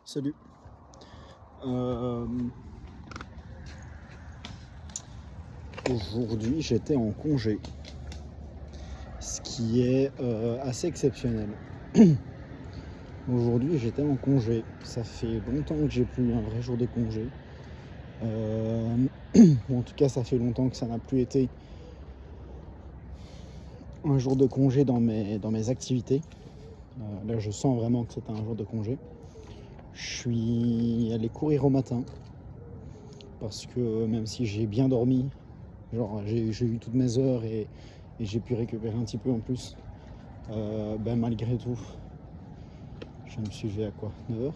Salut. Euh, Aujourd'hui, j'étais en congé, ce qui est assez exceptionnel. Aujourd'hui, j'étais en congé. Ça fait longtemps que j'ai plus eu un vrai jour de congé. Ou en tout cas, ça fait longtemps que ça n'a plus été un jour de congé dans mes activités. Là, je sens vraiment que c'était un jour de congé. Je suis allé courir au matin parce que même si j'ai bien dormi, genre j'ai eu toutes mes heures et j'ai pu récupérer un petit peu en plus, malgré tout, je me suis levé à quoi, 9h.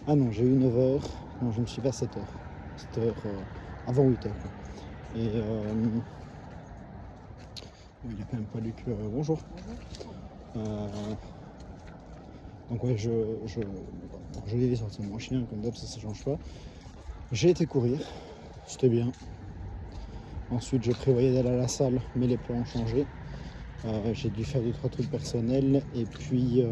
Ah non, j'ai eu 9h, non, je me suis levé à 7h. 7h, avant 8h. Et il a quand même fallu que... bonjour. Donc ouais, je l'ai sorti mon chien, comme d'hab, ça change pas. J'ai été courir, c'était bien. Ensuite, je prévoyais d'aller à la salle, mais les plans ont changé. J'ai dû faire 2-3 trucs personnels et puis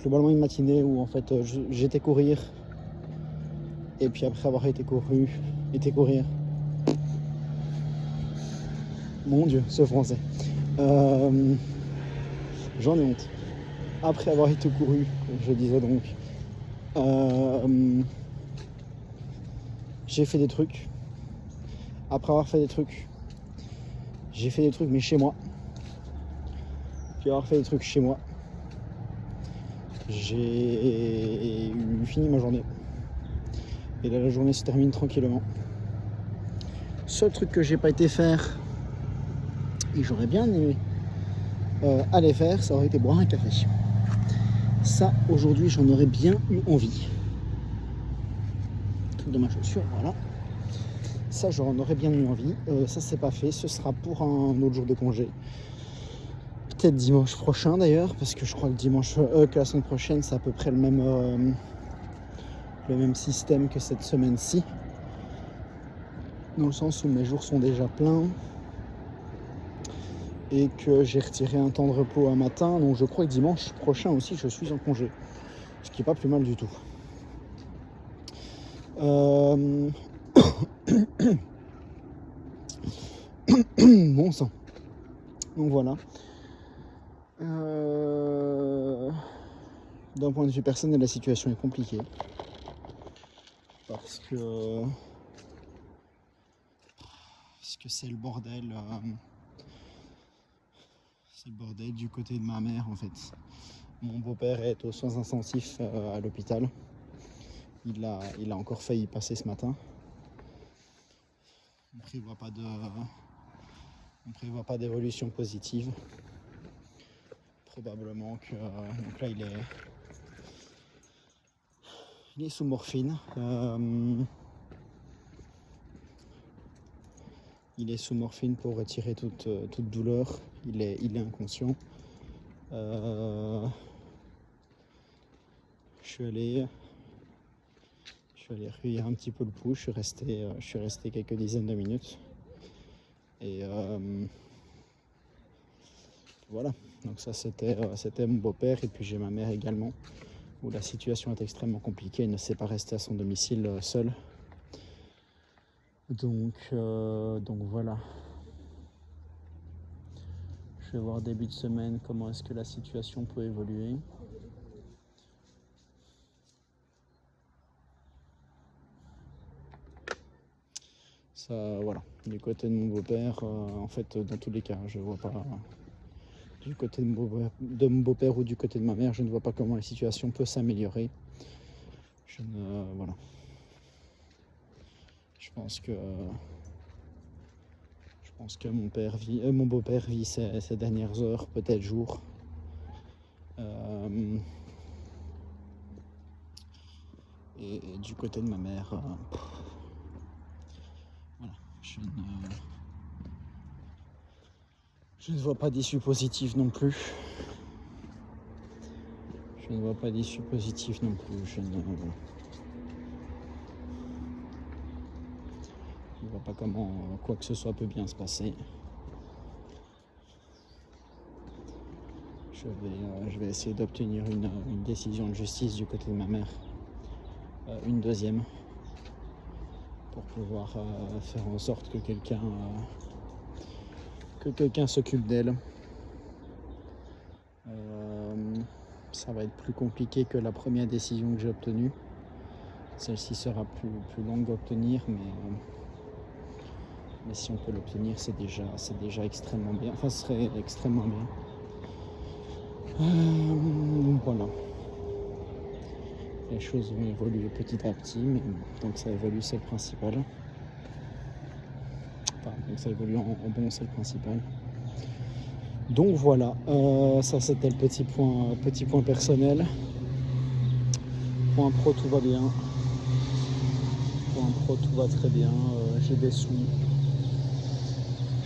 globalement une matinée où en fait j'étais courir et puis après avoir été courir, mon dieu ce français, j'en ai honte. Après avoir été couru, je disais donc, j'ai fait des trucs. Après avoir fait des trucs, j'ai fait des trucs mais chez moi. Puis avoir fait des trucs chez moi, j'ai fini ma journée. Et là la journée se termine tranquillement. Seul truc que j'ai pas été faire et j'aurais bien aimé aller faire, ça aurait été boire un café. Ça aujourd'hui j'en aurais bien eu envie. Truc de ma chaussure, voilà. Ça j'en aurais bien eu envie. Ça c'est pas fait, ce sera pour un autre jour de congé. Peut-être dimanche prochain d'ailleurs, parce que je crois que la semaine prochaine c'est à peu près le même système que cette semaine-ci. Dans le sens où mes jours sont déjà pleins et que j'ai retiré un temps de repos un matin, donc je crois que dimanche prochain aussi je suis en congé, ce qui est pas plus mal du tout. Bon sang. Donc voilà. D'un point de vue personnel, la situation est compliquée parce que c'est le bordel. C'est le bordel du côté de ma mère en fait. Mon beau-père est aux soins intensifs à l'hôpital. Il a encore failli passer ce matin. On prévoit pas d'évolution positive. Probablement que donc là il est sous morphine. Il est sous morphine pour retirer toute douleur. Il est inconscient. Je suis allé recueillir un petit peu le pouls. Je suis resté quelques dizaines de minutes. Et voilà. Donc ça c'était mon beau-père et puis j'ai ma mère également, où la situation est extrêmement compliquée. Elle ne sait pas rester à son domicile seule. Donc voilà. Je vais voir début de semaine comment est-ce que la situation peut évoluer. Ça, voilà. Du côté de mon beau-père, en fait, dans tous les cas, je vois pas. Du côté de mon beau-père ou du côté de ma mère, je ne vois pas comment la situation peut s'améliorer. Voilà. Je pense que mon beau-père vit ses dernières heures, peut-être jours. Et du côté de ma mère, voilà, je ne vois pas d'issue positive non plus. Je ne vois pas comment quoi que ce soit peut bien se passer. je vais essayer d'obtenir une décision de justice du côté de ma mère, une deuxième, pour pouvoir faire en sorte que quelqu'un s'occupe d'elle. Ça va être plus compliqué que la première décision que j'ai obtenue. Celle-ci sera plus longue à obtenir, mais si on peut l'obtenir, c'est déjà extrêmement bien. Enfin, ce serait extrêmement bien. Voilà. Les choses vont évoluer petit à petit, mais tant que ça évolue, c'est le principal. Enfin, donc ça évolue en bon, c'est le principal. Donc voilà, ça c'était le petit point personnel. Point pro, tout va bien. Point pro, tout va très bien. J'ai des sous.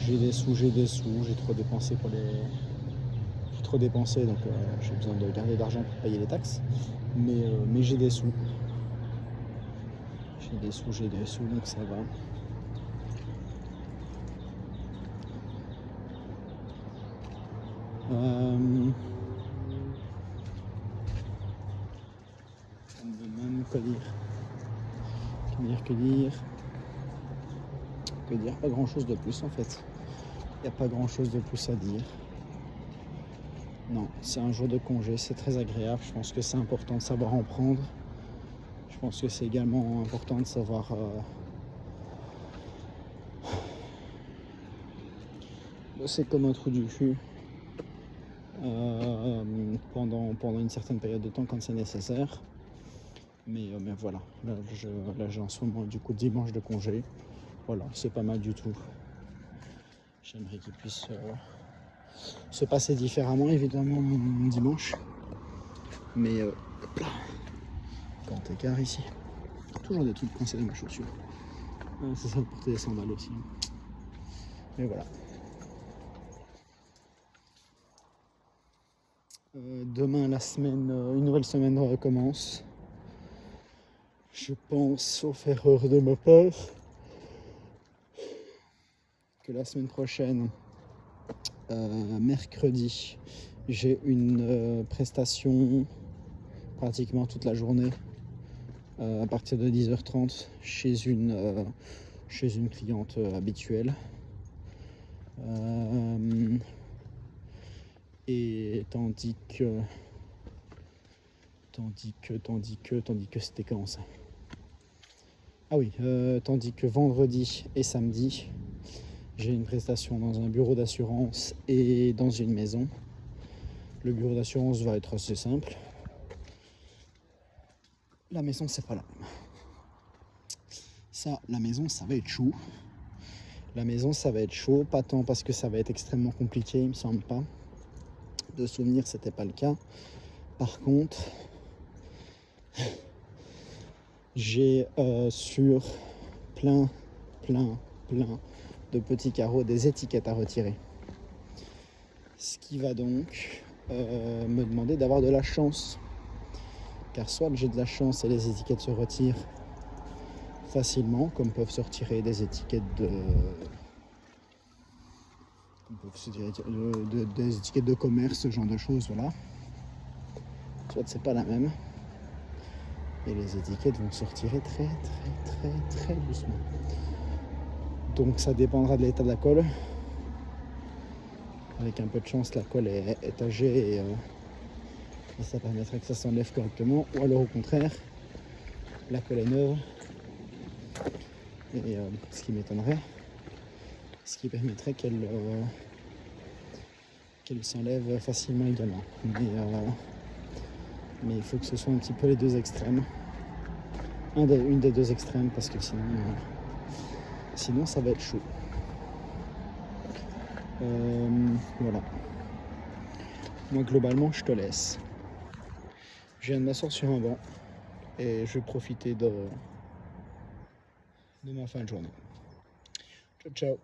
J'ai trop dépensé J'ai trop dépensé, donc j'ai besoin de garder d'argent pour payer les taxes. Mais j'ai des sous. J'ai des sous, donc ça va. Même quoi dire. Que dire, pas grand chose de plus en fait. Il n'y a pas grand chose de plus à dire. Non, c'est un jour de congé, c'est très agréable. Je pense que c'est important de savoir en prendre. Je pense que c'est également important de savoir bosser comme un trou du cul pendant une certaine période de temps quand c'est nécessaire. Mais voilà, là j'ai en ce moment du coup dimanche de congé. Voilà, c'est pas mal du tout. J'aimerais qu'il puisse se passer différemment évidemment mon dimanche. Mais hop là, grand écart ici. Toujours des trucs coincés dans ma chaussure. C'est ça de porter des sandales aussi. Mais voilà. Demain une nouvelle semaine recommence. Je pense, sauf erreur de ma part, que la semaine prochaine, mercredi, j'ai une prestation pratiquement toute la journée à partir de 10h30 chez une cliente habituelle. Et tandis que c'était quand ça ? Ah oui, tandis que vendredi et samedi, j'ai une prestation dans un bureau d'assurance et dans une maison. Le bureau d'assurance va être assez simple. La maison, c'est pas la même. La maison, ça va être chaud. Pas tant parce que ça va être extrêmement compliqué, il me semble pas. De souvenir, c'était pas le cas. Par contre, j'ai sur plein de petits carreaux des étiquettes à retirer. Ce qui va donc me demander d'avoir de la chance. Car soit j'ai de la chance et les étiquettes se retirent facilement, comme peuvent se retirer des étiquettes des étiquettes de commerce, ce genre de choses, voilà. Soit c'est pas la même. Et les étiquettes vont se retirer très doucement. Donc ça dépendra de l'état de la colle. Avec un peu de chance, la colle est âgée et ça permettrait que ça s'enlève correctement. Ou alors au contraire, la colle est neuve. Et ce qui m'étonnerait, ce qui permettrait qu'elle s'enlève facilement également. Mais il faut que ce soit un petit peu les deux extrêmes. Une des deux extrêmes, parce que sinon ça va être chaud. Voilà. Moi globalement je te laisse. Je viens de m'asseoir sur un banc et je vais profiter de ma fin de journée. Ciao ciao.